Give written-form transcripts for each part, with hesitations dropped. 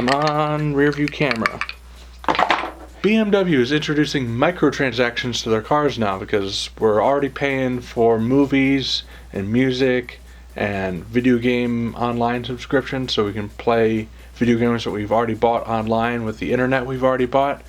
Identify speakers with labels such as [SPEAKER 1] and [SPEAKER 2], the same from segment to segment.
[SPEAKER 1] Come on, rear view camera. BMW is introducing microtransactions to their cars now because we're already paying for movies and music and video game online subscriptions so we can play video games that we've already bought online with the internet we've already bought.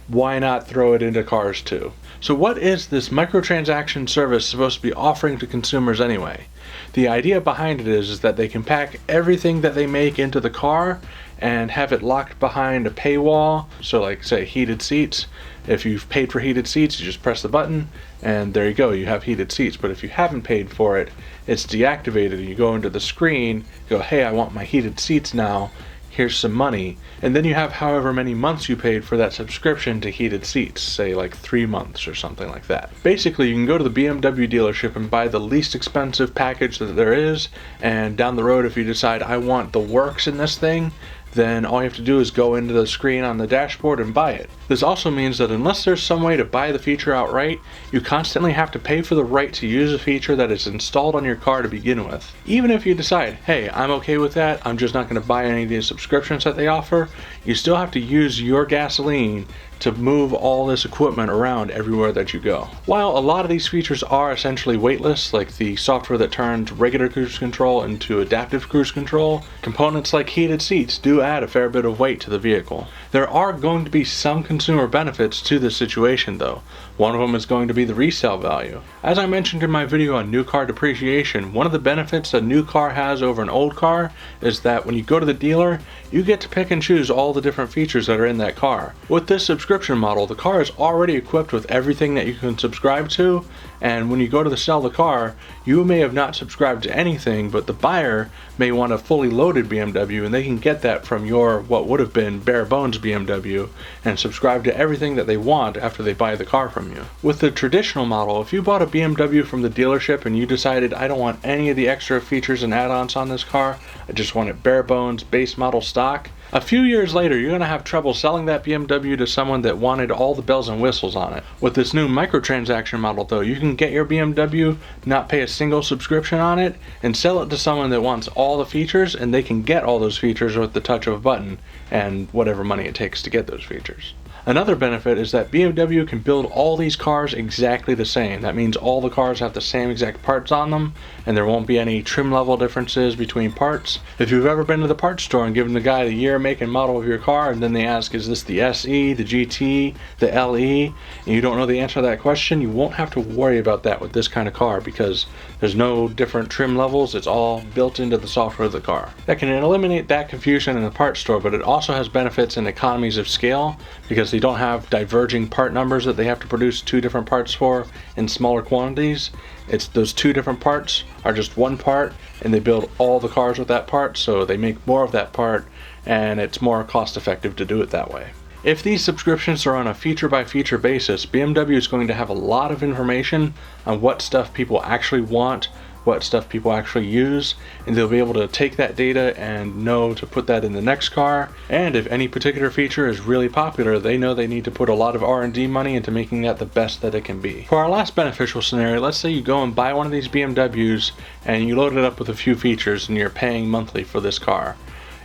[SPEAKER 1] Why not throw it into cars too? So what is this microtransaction service supposed to be offering to consumers anyway? The idea behind it is that they can pack everything that they make into the car and have it locked behind a paywall. So like say heated seats, if you've paid for heated seats, you just press the button and there you go, you have heated seats. But if you haven't paid for it, it's deactivated. You go into the screen, go, hey, I want my heated seats now, here's some money, and then you have however many months you paid for that subscription to heated seats, say like 3 months or something like that. Basically, you can go to the BMW dealership and buy the least expensive package that there is, and down the road if you decide I want the works in this thing, then all you have to do is go into the screen on the dashboard and buy it. This also means that unless there's some way to buy the feature outright, you constantly have to pay for the right to use a feature that is installed on your car to begin with. Even if you decide, hey, I'm okay with that, I'm just not going to buy any of these subscriptions that they offer, you still have to use your gasoline to move all this equipment around everywhere that you go. While a lot of these features are essentially weightless, like the software that turns regular cruise control into adaptive cruise control, components like heated seats do add a fair bit of weight to the vehicle. There are going to be some consumer benefits to this situation though. One of them is going to be the resale value. As I mentioned in my video on new car depreciation, one of the benefits a new car has over an old car is that when you go to the dealer, you get to pick and choose all the different features that are in that car. With this subscription model, the car is already equipped with everything that you can subscribe to, and when you go to sell the car, you may have not subscribed to anything, but the buyer may want a fully loaded BMW, and they can get that from your what would have been bare bones BMW and subscribe to everything that they want after they buy the car from you. With the traditional model, if you bought a BMW from the dealership and you decided I don't want any of the extra features and add-ons on this car, I just want it bare bones, base model stock, a few years later, you're going to have trouble selling that BMW to someone that wanted all the bells and whistles on it. With this new microtransaction model though, you can get your BMW, not pay a single subscription on it, and sell it to someone that wants all the features, and they can get all those features with the touch of a button and whatever money it takes to get those features. Another benefit is that BMW can build all these cars exactly the same. That means all the cars have the same exact parts on them, and there won't be any trim level differences between parts. If you've ever been to the parts store and given the guy the year, make, and model of your car, and then they ask, is this the SE, the GT, the LE, and you don't know the answer to that question, you won't have to worry about that with this kind of car because there's no different trim levels. It's all built into the software of the car. That can eliminate that confusion in the parts store, but it also has benefits and economies of scale because they don't have diverging part numbers that they have to produce two different parts for in smaller quantities. It's those two different parts are just one part, and they build all the cars with that part, so they make more of that part, and it's more cost effective to do it that way. If these subscriptions are on a feature by feature basis, BMW is going to have a lot of information on what stuff people actually want, what stuff people actually use, and they'll be able to take that data and know to put that in the next car. And if any particular feature is really popular, they know they need to put a lot of R&D money into making that the best that it can be. For our last beneficial scenario, let's say you go and buy one of these BMWs and you load it up with a few features and you're paying monthly for this car.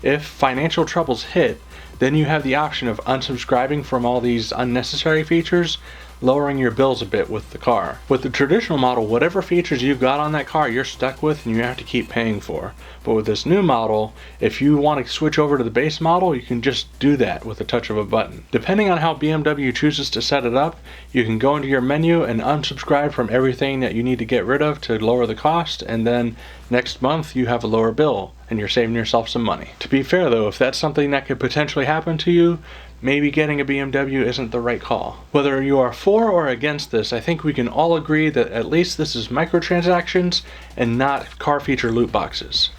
[SPEAKER 1] If financial troubles hit, then you have the option of unsubscribing from all these unnecessary features, lowering your bills a bit with the car. With the traditional model, whatever features you've got on that car, you're stuck with and you have to keep paying for. But with this new model, if you want to switch over to the base model, you can just do that with a touch of a button. Depending on how BMW chooses to set it up, you can go into your menu and unsubscribe from everything that you need to get rid of to lower the cost, and then next month you have a lower bill and you're saving yourself some money. To be fair though, if that's something that could potentially happen to you, maybe getting a BMW isn't the right call. Whether you are for or against this, I think we can all agree that at least this is microtransactions and not car feature loot boxes.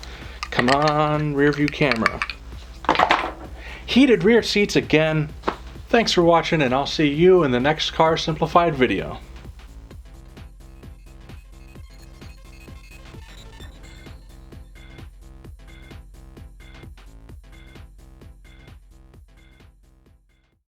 [SPEAKER 1] Come on, rear view camera. Heated rear seats again. Thanks for watching, and I'll see you in the next Car Simplified video.